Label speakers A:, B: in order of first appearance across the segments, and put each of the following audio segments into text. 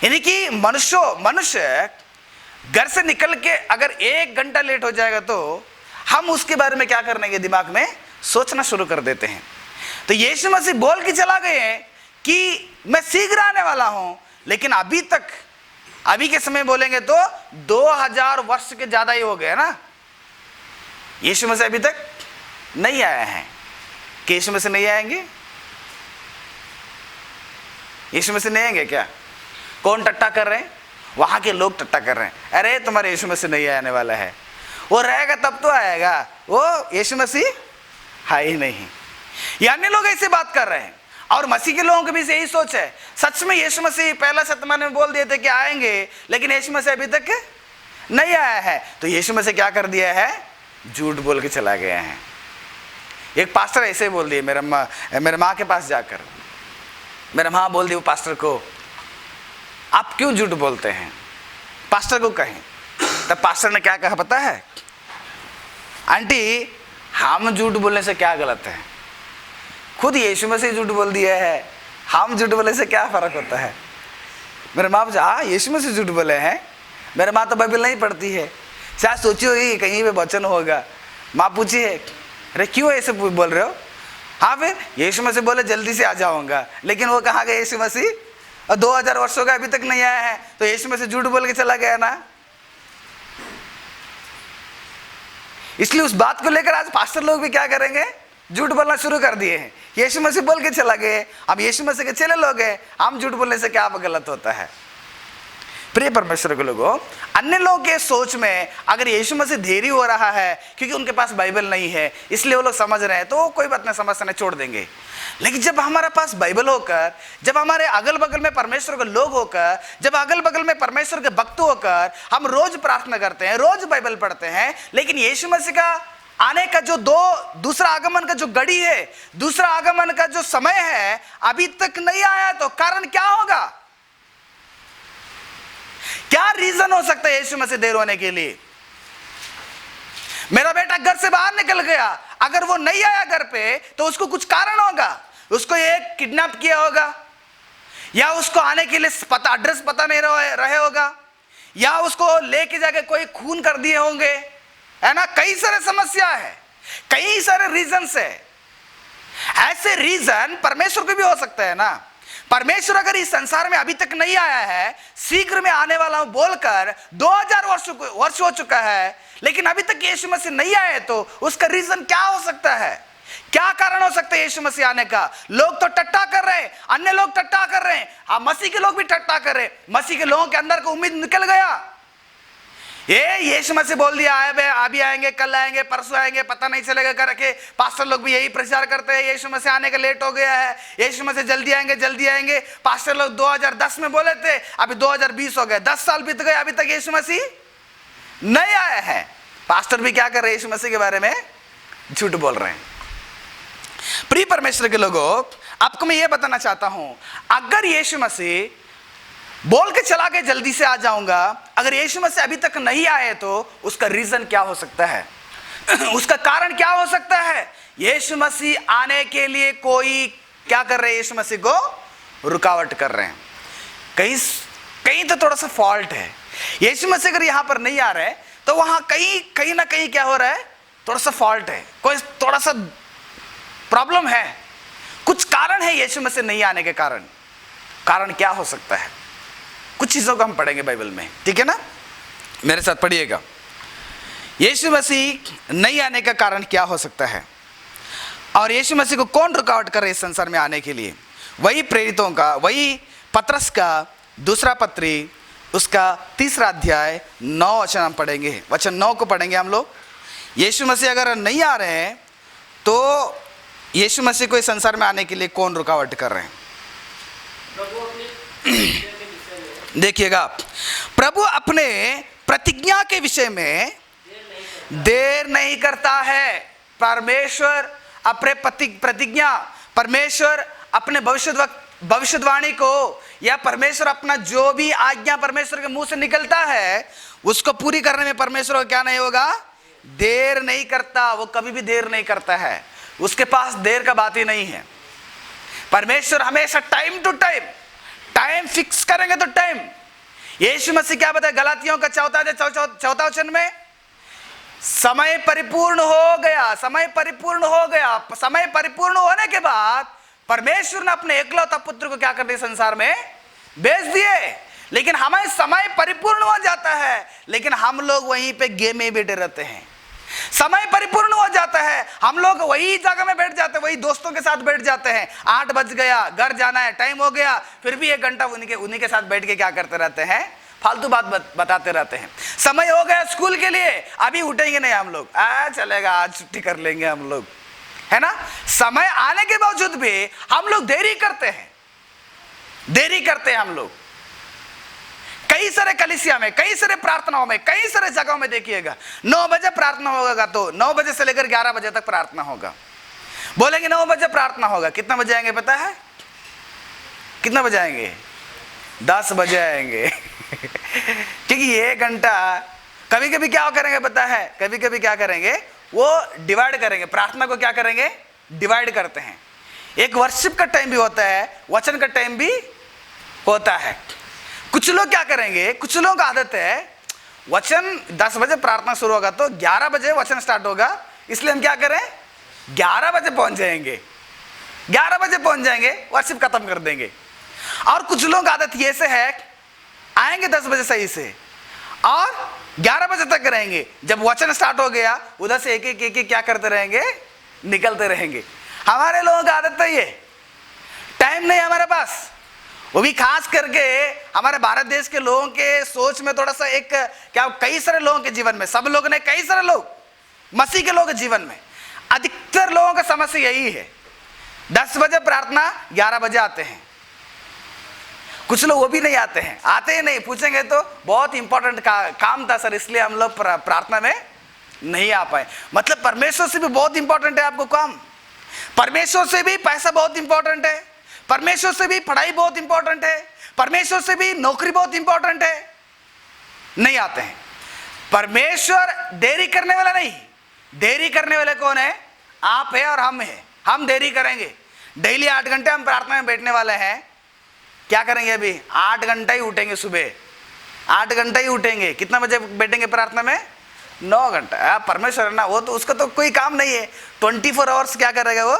A: यानी कि मनुष्य घर से निकल के अगर 1 घंटा लेट हो जाएगा तो हम उसके बारे में क्या करने के दिमाग में सोचना शुरू कर देते हैं। तो यीशु मसीह बोल के चला गए हैं कि मैं शीघ्र आने वाला हूं, लेकिन अभी के समय बोलेंगे तो 2000 वर्ष के ज्यादा ही हो गए ना। यीशु मसीह अभी तक नहीं आया है। कि यीशु मसीह नहीं आएंगे? यीशु मसीह नहीं आएंगे क्या? कौन टट्टा कर रहे हैं? वहां के लोग टट्टा कर रहे हैं, अरे तुम्हारे यीशु मसीह नहीं आने वाला है, वो रहेगा तब तो आएगा, वो यीशु मसीह है ही नहीं। यानी लोग ऐसे बात कर रहे हैं और मसीह के लोगों के भी यही सोच है। सच में यीशु मसीह पहला शतमान में बोल दिए थे कि आएंगे, लेकिन यीशु मसीह अभी तक नहीं आया है। तो यीशु मसीह क्या कर दिया है? झूठ बोल के चला गया है। एक पास्टर ऐसे बोल दिए मेरे माँ के पास जाकर, मेरा माँ बोल दी वो पास्टर को, आप क्यों झूठ बोलते हैं? पास्टर को कहें। तब पास्टर ने क्या कहा पता है? आंटी, हम झूठ बोलने से क्या गलत है? खुद यीशु मसीह झूठ बोल दिया है, हम झूठ बोलने से क्या फर्क होता है? मेरे माँ पूछा, यीशु मसीह झूठ बोले हैं? मेरे माँ तो बाइबल नहीं पढ़ती है, शायद सोची होगी कहीं पे वचन होगा। माँ पूछी है, अरे क्यों ऐसे बोल रहे हो? हाँ, फिर यीशु मसीह बोले जल्दी से आ जाऊंगा, लेकिन वो कहाँ गए यीशु मसीह? और 2000 वर्षों का अभी तक नहीं आया है, तो यीशु मसीह झूठ बोल के चला गया ना। इसलिए उस बात को लेकर आज पास्टर लोग भी क्या करेंगे? झूठ बोलना शुरू कर दिए हैं। यीशु मसीह बोल के चला गए, अब यीशु मसीह के चेले लोग हैं, हम झूठ बोलने से क्या गलत होता है? प्रिय परमेश्वर के लोगों, अन्य लोगों के सोच में अगर यीशु मसीह देरी हो रहा है क्योंकि उनके पास बाइबल नहीं है, इसलिए वो लोग समझ रहे हैं, तो कोई बात नहीं, समझना छोड़ देंगे। लेकिन जब हमारे पास बाइबल होकर, जब हमारे अगल बगल में परमेश्वर के लोग होकर, जब अगल बगल में परमेश्वर के भक्त होकर हम रोज प्रार्थना करते हैं, रोज बाइबल पढ़ते हैं, लेकिन यीशु मसीह का आने का जो दूसरा आगमन का जो घड़ी है, दूसरा आगमन का जो समय है, अभी तक नहीं आया, तो कारण क्या होगा? क्या रीजन हो सकता है यीशु मसीह देर होने के लिए? मेरा बेटा घर से बाहर निकल गया, अगर वो नहीं आया घर पे तो उसको कुछ कारण होगा। उसको एक किडनैप किया होगा, या उसको आने के लिए एड्रेस पता नहीं रहे होगा, या उसको लेके जाके कोई खून कर दिए होंगे, है ना। कई सारे समस्या है, कई सारे रीजंस है। ऐसे रीजन परमेश्वर को भी हो सकता है ना। परमेश्वर अगर इस संसार में अभी तक नहीं आया है, शीघ्र में आने वाला हूं बोलकर 2000 वर्ष हो चुका है, लेकिन अभी तक यीशु मसीह नहीं आए, तो उसका रीजन क्या हो सकता है? क्या कारण हो सकता है यीशु मसीह आने का? लोग तो टट्टा कर रहे हैं, अन्य लोग टट्टा कर रहे हैं, हाँ, मसीह के लोग भी टट्टा कर रहे हैं। मसीह के लोगों के अंदर का उम्मीद निकल गया। ये यीशु मसीह बोल दिया है अभी आएंगे, कल आएंगे, परसों आएंगे, पता नहीं चलेगा करके पास्टर लोग भी यही प्रचार करते हैं, यीशु मसीह आने का लेट हो गया है, यीशु मसीह जल्दी आएंगे, जल्दी आएंगे। पास्टर लोग 2010 में बोले थे, अभी 2020 हो गए, 10 साल बीत गए, अभी तक यीशु मसीह नहीं आया है। पास्टर भी क्या कर रहे हैं? यीशु मसीह के बारे में झूठ बोल रहे हैं। प्रिय परमेश्वर के लोगों, आपको मैं ये बताना चाहता हूं, अगर यीशु मसीह बोल के चला गया जल्दी से आ जाऊंगा, अगर यीशु मसीह अभी तक नहीं आए, तो उसका रीजन क्या हो सकता है? उसका कारण क्या हो सकता है? यीशु मसीह आने के लिए कोई क्या कर रहे हैं? यीशु मसीह को रुकावट कर रहे हैं। कहीं तो थोड़ा सा फॉल्ट है। यीशु मसीह अगर यहां पर नहीं आ रहे, तो वहां कहीं ना कहीं क्या हो रहा है? थोड़ा सा फॉल्ट है, कोई थोड़ा सा प्रॉब्लम है, कुछ कारण है यीशु मसीह नहीं आने के कारण। कारण क्या हो सकता है? कुछ चीजों को हम पढ़ेंगे बाइबल में, ठीक है ना। मेरे साथ पढ़िएगा। यीशु मसीह नहीं आने का कारण क्या हो सकता है, और यीशु मसीह को कौन रुकावट कर रहे हैं इस संसार में आने के लिए? वही प्रेरितों का, वही पतरस का दूसरा पत्री, उसका 3 अध्याय 9 वचन हम पढ़ेंगे। वचन 9 को पढ़ेंगे हम लोग। यीशु मसीह अगर नहीं आ रहे हैं, तो यीशु मसीह को इस संसार में आने के लिए कौन रुकावट कर रहे हैं? देखिएगा, प्रभु अपने प्रतिज्ञा के विषय में देर नहीं करता है। परमेश्वर अपने प्रतिज्ञा, परमेश्वर अपने भविष्यवाणी को, या परमेश्वर अपना जो भी आज्ञा परमेश्वर के मुंह से निकलता है, उसको पूरी करने में परमेश्वर को क्या नहीं होगा? देर नहीं करता। वो कभी भी देर नहीं करता है, उसके पास देर का बात ही नहीं है। परमेश्वर हमेशा टाइम टाइम फिक्स करेंगे तो टाइम, यीशु मसीह क्या बताया गलातियों का चौथा वचन में, समय परिपूर्ण हो गया, समय परिपूर्ण हो गया। समय परिपूर्ण होने के बाद परमेश्वर ने अपने एकलौता पुत्र को क्या कर दिया, संसार में भेज दिए। लेकिन हमें समय परिपूर्ण हो जाता है, लेकिन हम लोग वहीं पे गेम में बैठे रहते हैं। समय परिपूर्ण हो जाता है, हम लोग वही जगह में बैठ जाते हैं, वही दोस्तों के साथ बैठ जाते हैं। 8 बज गया, घर जाना है, टाइम हो गया, फिर भी 1 घंटा उन्हीं के साथ बैठ के क्या करते रहते हैं, फालतू बात बताते रहते हैं। समय हो गया स्कूल के लिए, अभी उठेंगे नहीं हम लोग, चलेगा आज छुट्टी कर लेंगे हम लोग, है ना। समय आने के बावजूद भी हम लोग देरी करते हैं हम लोग। कई सारे कलीसिया में, कई सारे प्रार्थनाओं में, कई सारे जगहों में देखिएगा 9 बजे प्रार्थना होगा तो 9 बजे से लेकर 11 बजे तक प्रार्थना होगा। बोलेंगे 9 बजे प्रार्थना होगा, कितना बजे आएंगे पता है, कितना बजे आएंगे, 10 बजे आएंगे क्योंकि ये घंटा कभी कभी क्या करेंगे पता है, कभी कभी क्या करेंगे, वो डिवाइड करेंगे, प्रार्थना को क्या करेंगे, डिवाइड करते हैं। एक वर्शिप का टाइम भी होता है, वचन का टाइम भी होता है। कुछ लोग क्या करेंगे, कुछ लोगों का आदत है, वचन 10 बजे प्रार्थना शुरू होगा तो 11 बजे वचन स्टार्ट होगा, इसलिए हम क्या करें, 11 बजे पहुंच जाएंगे, 11 बजे पहुंच जाएंगे, वर्शिप खत्म कर देंगे। और कुछ लोगों का आदत ये से है, आएंगे 10 बजे सही से और 11 बजे तक रहेंगे, जब वचन स्टार्ट हो गया उधर से एक एक क्या करते रहेंगे, निकलते रहेंगे। हमारे लोगों का आदत है ये, टाइम नहीं हमारे पास, वो भी खास करके हमारे भारत देश के लोगों के सोच में थोड़ा सा एक क्या, कई सारे लोगों के जीवन में, सब लोग ने, कई सारे लोग मसीह के लोगों के जीवन में अधिकतर लोगों का समस्या यही है, 10 बजे प्रार्थना, 11 बजे आते हैं। कुछ लोग वो भी नहीं आते हैं, आते ही नहीं, पूछेंगे तो बहुत इंपॉर्टेंट काम था सर, इसलिए हम लोग प्रार्थना में नहीं आ पाए। मतलब परमेश्वर से भी बहुत इंपॉर्टेंट है आपको काम, परमेश्वर से भी पैसा बहुत इंपॉर्टेंट है, परमेश्वर से भी पढ़ाई बहुत इंपॉर्टेंट है, परमेश्वर से भी नौकरी बहुत इंपॉर्टेंट है, नहीं आते हैं। परमेश्वर देरी करने वाला नहीं, देरी करने वाले कौन है, आप है और हम है। हम देरी करेंगे, डेली 8 घंटे हम प्रार्थना में बैठने वाले हैं, क्या करेंगे, अभी 8 घंटा ही उठेंगे, सुबह 8 घंटा ही उठेंगे। कितना बजे बैठेंगे प्रार्थना में, 9 घंटा। परमेश्वर है ना, वो तो उसका तो कोई काम नहीं है, 24 आवर्स क्या करेगा, वो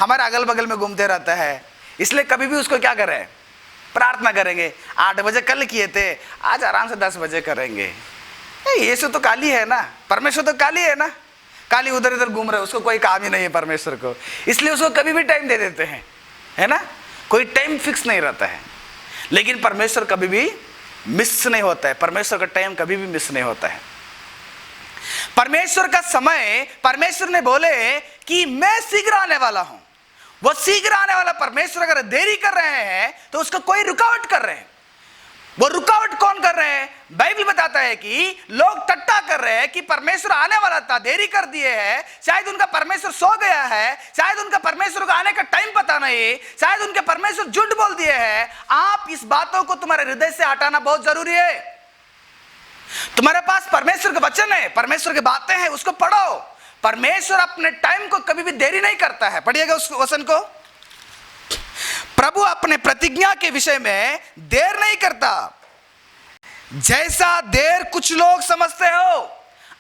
A: हमारे अगल बगल में घूमते रहता है, इसलिए कभी भी उसको क्या करें, प्रार्थना करेंगे। 8 बजे कल किए थे, आज आराम से 10 बजे करेंगे। यीशु तो काली है ना, परमेश्वर तो काली है ना, काली उधर इधर घूम रहे, उसको कोई काम ही नहीं है परमेश्वर को, इसलिए उसको कभी भी टाइम दे देते हैं, है ना, कोई टाइम फिक्स नहीं रहता है। लेकिन परमेश्वर कभी भी मिस नहीं होता है, परमेश्वर का टाइम कभी भी मिस नहीं होता है। परमेश्वर का समय, परमेश्वर ने बोले कि मैं शीघ्र आने वाला हूं, वो शीघ्र आने वाला परमेश्वर अगर देरी कर रहे हैं तो उसका कोई रुकावट कर रहे हैं। वो रुकावट कौन कर रहे हैं, बाइबल बताता है कि लोग टट्टा कर रहे हैं कि परमेश्वर आने वाला था, देरी कर दिए हैं, शायद उनका परमेश्वर सो गया है, शायद उनका परमेश्वर को आने का टाइम पता नहीं, शायद उनके परमेश्वर झूठ बोल दिए हैं। आप इस बातों को तुम्हारे हृदय से हटाना बहुत जरूरी है। तुम्हारे पास परमेश्वर के वचन है, परमेश्वर की बातें हैं, उसको पढ़ो। परमेश्वर अपने टाइम को कभी भी देरी नहीं करता है। पढ़िएगा उस वचन को, प्रभु अपने प्रतिज्ञा के विषय में देर नहीं करता, जैसा देर कुछ लोग समझते हो।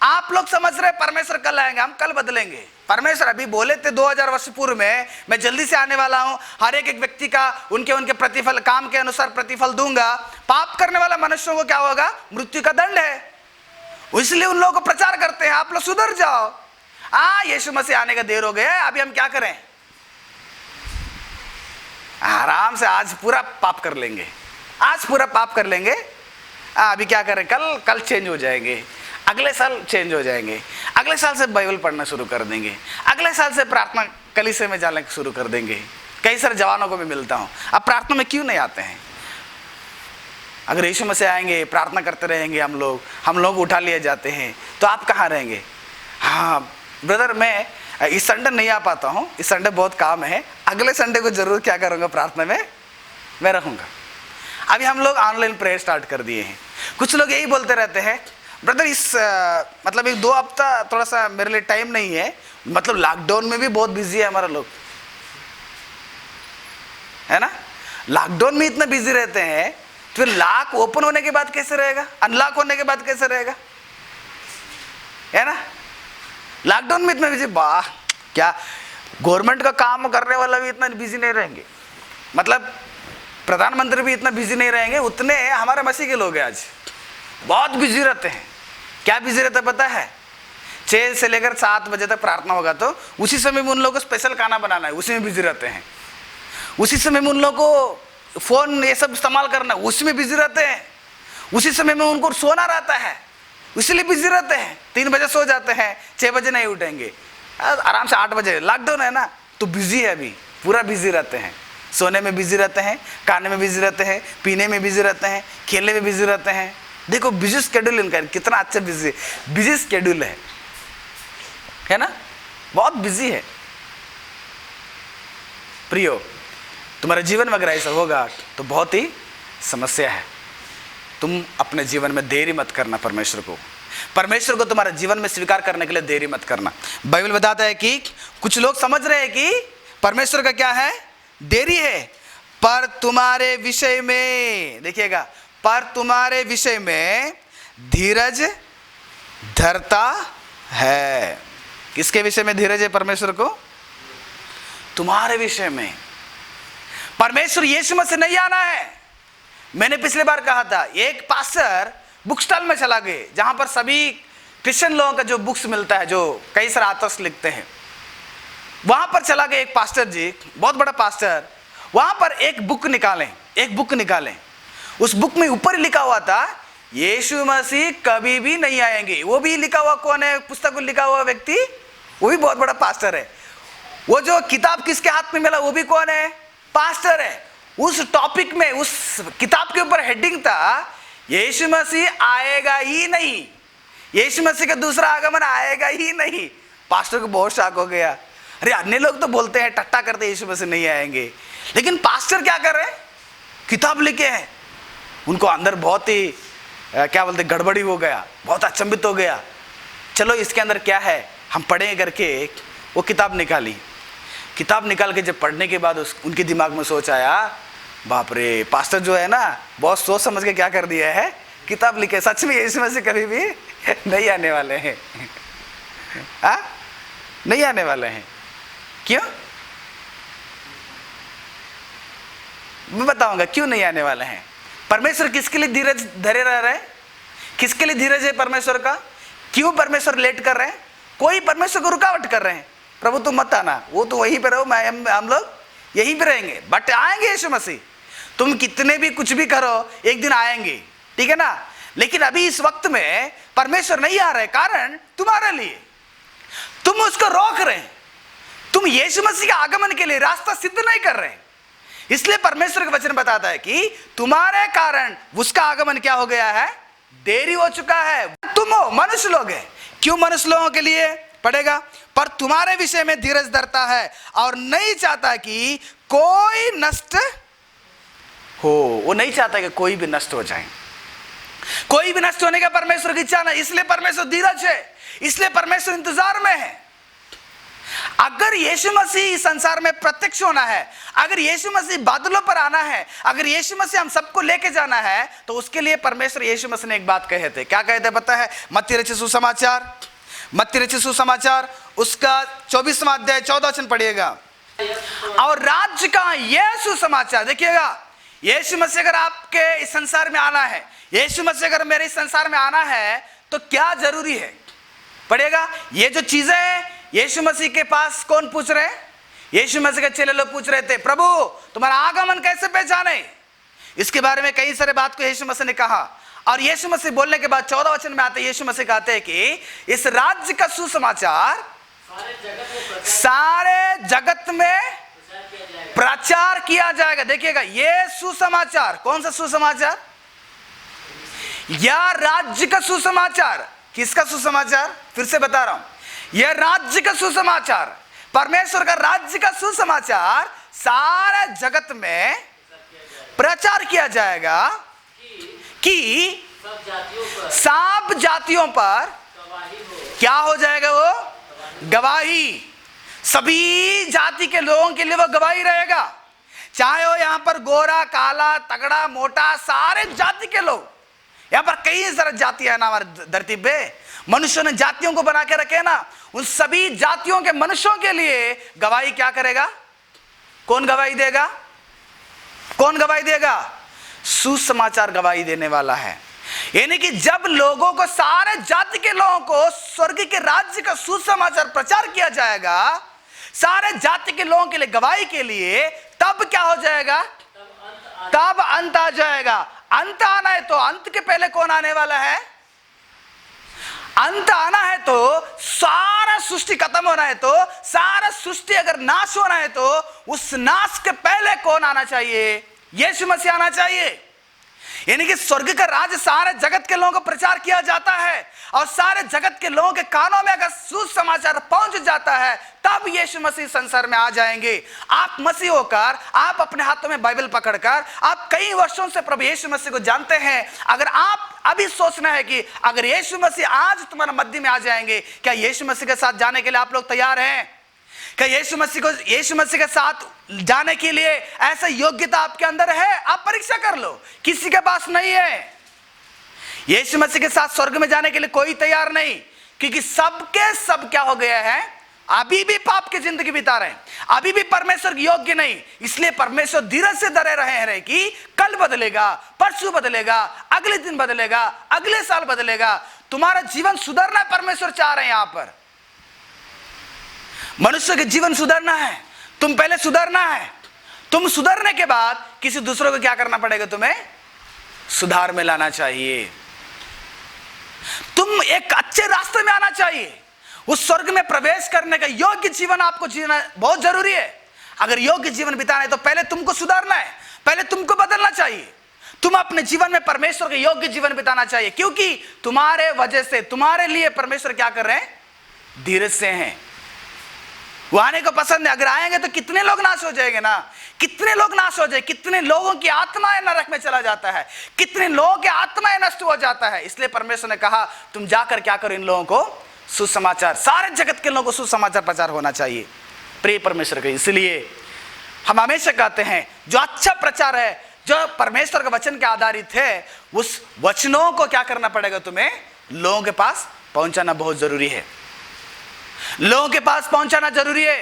A: आप लोग समझ रहे परमेश्वर कल आएंगे, हम कल बदलेंगे। परमेश्वर अभी बोले थे 2000 वर्ष पूर्व में, मैं जल्दी से आने वाला हूं, हर एक व्यक्ति का उनके प्रतिफल, काम के अनुसार प्रतिफल दूंगा। पाप करने वाला मनुष्यों को क्या होगा, मृत्यु का दंड है। इसलिए उन लोगों को प्रचार करते हैं, आप लोग सुधर जाओ, यीशु मसीह आने का देर हो गया, अभी हम क्या करें, आराम से आज पूरा पाप कर लेंगे, आज पूरा पाप कर लेंगे, अभी क्या करें, कल चेंज हो जाएंगे, अगले साल चेंज हो जाएंगे, अगले साल से बाइबल पढ़ना शुरू कर देंगे, अगले साल से प्रार्थना कलीसिया में जाना शुरू कर देंगे। कई सारे जवानों को मैं मिलता हूँ, अब प्रार्थना में क्यों नहीं आते हैं। अगर यीशु मसीह आएंगे, प्रार्थना करते रहेंगे, हम लोग उठा लिए जाते हैं, तो आप कहाँ रहेंगे। हाँ ब्रदर, मैं इस संडे नहीं आ पाता हूँ, इस संडे बहुत काम है, अगले संडे को जरूर क्या करूँगा, प्रार्थना में मैं रहूँगा। अभी हम लोग ऑनलाइन प्रेयर स्टार्ट कर दिए हैं। कुछ लोग यही बोलते रहते हैं, ब्रदर इस मतलब 1-2 हफ्ता थोड़ा सा मेरे लिए टाइम नहीं है, मतलब लॉकडाउन में भी बहुत बिजी है हमारा लोग, है ना, लॉकडाउन में इतना बिजी रहते हैं, तो फिर लॉक ओपन होने के बाद कैसे रहेगा, अनलॉक होने के बाद कैसे रहेगा, है ना। लॉकडाउन में इतना बिजी, वाह क्या गवर्नमेंट का काम करने वाला भी इतना बिजी नहीं रहेंगे, मतलब प्रधानमंत्री भी इतना बिजी नहीं रहेंगे, उतने हमारे मसीह के लोग हैं आज बहुत बिजी रहते हैं। क्या बिजी रहते पता है, 6 से लेकर 7 बजे तक प्रार्थना होगा तो उसी समय में उन लोगों को स्पेशल खाना बनाना है, उसी में बिजी रहते हैं। उसी समय में उन लोगों को फोन ये सब इस्तेमाल करना है, उसी में बिजी रहते हैं। उसी समय में उनको सोना रहता है, इसलिए बिजी रहते हैं। 3 बजे सो जाते हैं, 6 बजे नहीं उठेंगे, आराम से 8 बजे। लॉकडाउन है ना तो बिजी है, अभी पूरा बिजी रहते हैं, सोने में बिजी रहते हैं, खाने में बिजी रहते हैं, पीने में बिजी रहते हैं, खेलने में बिजी रहते हैं। देखो बिजी स्केड्यूल इनका कितना अच्छा बिजी स्केड्यूल है ना, बहुत बिजी है। प्रियो, तुम्हारे जीवन में अगर ऐसा होगा तो बहुत ही समस्या है। तुम अपने जीवन में देरी मत करना, परमेश्वर को तुम्हारे जीवन में स्वीकार करने के लिए देरी मत करना। बाइबल बताता है कि कुछ लोग समझ रहे हैं कि परमेश्वर का क्या है, देरी है, पर तुम्हारे विषय में, देखिएगा, पर तुम्हारे विषय में धीरज धरता है। किसके विषय में धीरज है परमेश्वर को? तुम्हारे विषय में। परमेश्वर यीशु मसीह नहीं आना है। मैंने पिछले बार कहा था, एक पास्टर बुक स्टॉल में चला गए जहां पर सभी क्रिश्चियन लोगों का जो बुक्स मिलता है, जो कई सारे आथर्स लिखते हैं, वहां पर चला गया एक पास्टर जी, बहुत बड़ा पास्टर। वहां पर एक बुक निकालें, उस बुक में ऊपर लिखा हुआ था यीशु मसीह कभी भी नहीं आएंगे। वो भी लिखा हुआ कौन है, पुस्तक को लिखा हुआ व्यक्ति, वो भी बहुत बड़ा पास्टर है। वो जो किताब किसके हाथ में मिला, वो भी कौन है, पास्टर है। उस टॉपिक में, उस किताब के ऊपर हेडिंग था यीशु मसीह आएगा ही नहीं, यीशु मसीह का दूसरा आगमन आएगा ही नहीं। पास्टर को बहुत शॉक हो गया। अरे अन्य लोग तो बोलते हैं, टट्टा करते हैं, यीशु मसीह नहीं आएंगे, लेकिन पास्टर क्या कर रहे हैं, किताब लिखे हैं। उनको अंदर बहुत ही क्या बोलते गड़बड़ी हो गया, बहुत अचंभित हो गया। चलो इसके अंदर क्या है हम पढ़ें करके वो किताब निकाली। किताब निकाल के जब पढ़ने के बाद उनके दिमाग में सोच आया, बाप रे, पास्टर जो है ना बहुत सोच समझ के क्या कर दिया है, किताब लिखे। सच में यीशु मसीह कभी भी नहीं आने वाले हैं, नहीं आने वाले हैं। क्यों? मैं बताऊंगा क्यों नहीं आने वाले हैं। परमेश्वर किसके लिए धीरज धरे रह रहे हैं? किसके लिए धीरज है परमेश्वर का? क्यों परमेश्वर लेट कर रहे हैं? कोई परमेश्वर को रुकावट कर रहे हैं, प्रभु तुम मत आना, वो तो वहीं पे रहो, हम लोग यहीं पे रहेंगे। बट आएंगे यीशु मसीह, तुम कितने भी कुछ भी करो एक दिन आएंगे, ठीक है ना। लेकिन अभी इस वक्त में परमेश्वर नहीं आ रहे, कारण तुम्हारे लिए, तुम उसको रोक रहे हैं, तुम यीशु मसीह के आगमन के लिए रास्ता सिद्ध नहीं कर रहे। इसलिए परमेश्वर का वचन बताता है कि तुम्हारे कारण उसका आगमन क्या हो गया है, देरी हो चुका है। तुम हो मनुष्य लोग हैं। क्यों मनुष्य लोगों के लिए पड़ेगा? पर तुम्हारे विषय में धीरज धरता है और नहीं चाहता कि कोई नष्ट हो। वो नहीं चाहता कि कोई भी नष्ट हो जाए। कोई भी नष्ट होने का परमेश्वर की इच्छा नहीं, इसलिए परमेश्वर धीरज है, इसलिए परमेश्वर इंतजार में है। अगर यीशु मसीह इस संसार में प्रत्यक्ष होना है, अगर यीशु मसीह बादलों पर आना है, अगर यीशु मसीह हम सबको लेके जाना है, तो उसके लिए परमेश्वर यीशु मसीह ने एक बात कहे थे। क्या कहे थे पता है? मत्ती रचित सुसमाचार उसका 24वां अध्याय 14 वचन पढ़िएगा। और राज्य का यह सुसमाचार, देखिएगा, यीशु मसीह अगर आपके इस संसार में आना है, यीशु मसीह अगर मेरे इस संसार में आना है, तो क्या जरूरी है? पढ़िएगा, ये जो चीजें हैं यीशु मसीह के पास कौन पूछ रहे हैं? यीशु मसीह के चेले लोग पूछ रहे थे, प्रभु तुम्हारा आगमन कैसे पहचाने? इसके बारे में कई सारे बात को यीशु मसीह ने कहा। और यीशु मसीह बोलने के बाद 14 वचन में आते यीशु मसीह कहते हैं कि इस राज्य का सुसमाचार सारे जगत में प्रचार किया जाएगा। देखिएगा, ये सुसमाचार, कौन सा सुसमाचार? या राज्य का सुसमाचार। किसका सुसमाचार? फिर से बता रहा हूं, यह राज्य का सुसमाचार, परमेश्वर का राज्य का सुसमाचार सारे जगत में प्रचार किया जाएगा कि सब जातियों पर क्या हो जाएगा? वो गवाही, सभी जाति के लोगों के लिए वो गवाही रहेगा। चाहे हो यहां पर गोरा, काला, तगड़ा, मोटा, सारे जाति के लोग, यहां पर कई सारे जातियां है ना हमारे धरती पे। मनुष्यों ने जातियों को बना के रखे ना, उन सभी जातियों के मनुष्यों के लिए गवाही क्या करेगा? कौन गवाही देगा? कौन गवाही देगा? सुसमाचार गवाही देने वाला है। यानी कि जब लोगों को, सारे जाति के लोगों को स्वर्ग के राज्य का सुसमाचार प्रचार किया जाएगा, सारे जाति के लोगों के लिए गवाही के लिए, तब क्या हो जाएगा? तब अंत आ जाएगा। अंत आना है तो अंत के पहले कौन आने वाला है? अंत आना है तो सारा सृष्टि खत्म होना है, तो सारा सृष्टि अगर नाश होना है तो उस नाश के पहले कौन आना चाहिए? यीशु मसीह आना चाहिए। यानी कि स्वर्ग का राज सारे जगत के लोगों को प्रचार किया जाता है, और सारे जगत के लोगों के कानों में अगर सुसमाचार पहुंच जाता है, तब यीशु मसीह संसार में आ जाएंगे। आप मसीह होकर, आप अपने हाथों में बाइबल पकड़कर, आप कई वर्षों से प्रभु यीशु मसीह को जानते हैं। अगर आप अभी सोचना है कि अगर यीशु मसीह आज तुम्हारे मध्य में आ जाएंगे, क्या यीशु मसीह के साथ जाने के लिए आप लोग तैयार हैं? क्या यीशु मसीह के साथ जाने के लिए ऐसा योग्यता आपके अंदर है? आप परीक्षा कर लो, किसी के पास नहीं है। यीशु मसीह के साथ स्वर्ग में जाने के लिए कोई तैयार नहीं, क्योंकि सबके सब क्या हो गया है? अभी भी पाप की जिंदगी बिता रहे हैं, अभी भी परमेश्वर के योग्य नहीं। इसलिए परमेश्वर धीरज से डरे रहे हैं कि कल बदलेगा, परसों बदलेगा, अगले दिन बदलेगा, अगले साल बदलेगा। तुम्हारा जीवन सुधरना परमेश्वर चाह रहे हैं। यहां पर मनुष्य के जीवन सुधरना है, तुम पहले सुधरना है। तुम सुधरने के बाद किसी दूसरों को क्या करना पड़ेगा? तुम्हें सुधार में लाना चाहिए। तुम एक अच्छे रास्ते में आना चाहिए। उस स्वर्ग में प्रवेश करने का योग्य जीवन आपको जीना बहुत जरूरी है। अगर योग्य जीवन बिताना है तो पहले तुमको सुधारना है, पहले तुमको बदलना चाहिए। तुम अपने जीवन में परमेश्वर के योग्य जीवन बिताना चाहिए, क्योंकि तुम्हारे वजह से, तुम्हारे लिए परमेश्वर क्या कर रहे हैं? धीरज से हैं। वो आने को पसंद है। अगर आएंगे तो कितने लोग नाश हो जाएंगे ना, कितने लोग नाश हो जाए, कितने लोगों की आत्माएं नरक में चला जाता है, कितने लोगों की आत्माएं नष्ट हो जाता है। इसलिए परमेश्वर ने कहा तुम जाकर क्या करो? इन लोगों को सुसमाचार, सारे जगत के लोगों को सुसमाचार प्रचार होना चाहिए। प्रिय परमेश्वर के, इसलिए हम हमेशा कहते हैं जो अच्छा प्रचार है, जो परमेश्वर के वचन के आधारित है, उस वचनों को क्या करना पड़ेगा? तुम्हें लोगों के पास पहुंचाना बहुत जरूरी है। लोगों के पास पहुंचाना जरूरी है,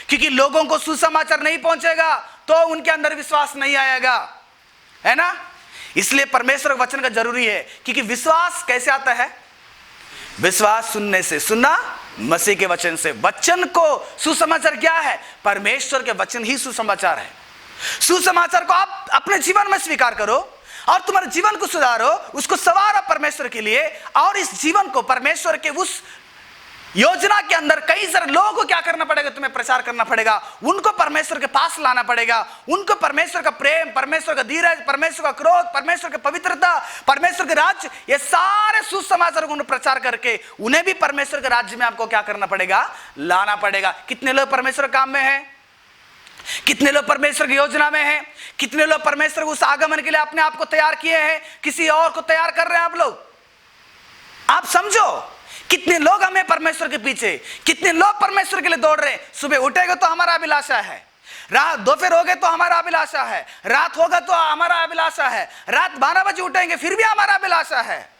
A: क्योंकि लोगों को सुसमाचार नहीं पहुंचेगा तो उनके अंदर विश्वास नहीं आएगा, है ना। इसलिए परमेश्वर के वचन का जरूरी है, क्योंकि विश्वास कैसे आता है? विश्वास सुनने से, सुनना मसीह के वचन से। वचन को सुसमाचार क्या है? परमेश्वर के वचन ही सुसमाचार है। सुसमाचार को आप अपने जीवन में स्वीकार करो और तुम्हारे जीवन को सुधारो, उसको संवारो परमेश्वर के लिए। और इस जीवन को परमेश्वर के उस योजना के अंदर कई सारे लोगों को क्या करना पड़ेगा? तुम्हें प्रचार करना पड़ेगा, उनको परमेश्वर के पास लाना पड़ेगा, उनको परमेश्वर का प्रेम, परमेश्वर का धीरज, परमेश्वर का क्रोध, परमेश्वर की पवित्रता, परमेश्वर के राज्य, ये सारे सुसमाचार को प्रचार करके उन्हें भी परमेश्वर के राज्य में आपको क्या करना पड़ेगा? लाना पड़ेगा। कितने लोग परमेश्वर काम में हैं? कितने लोग परमेश्वर की योजना में हैं? कितने लोग परमेश्वर उस आगमन के लिए अपने आप को तैयार किए हैं? किसी और को तैयार कर रहे हैं आप लोग? आप समझो कितने लोग हमें परमेश्वर के पीछे, कितने लोग परमेश्वर के लिए दौड़ रहे हैं। सुबह उठेगा तो हमारा अभिलाषा है, रात दोपहर हो गए तो हमारा अभिलाषा है, रात होगा तो हमारा अभिलाषा है, रात 12 बजे उठेंगे फिर भी हमारा अभिलाषा है।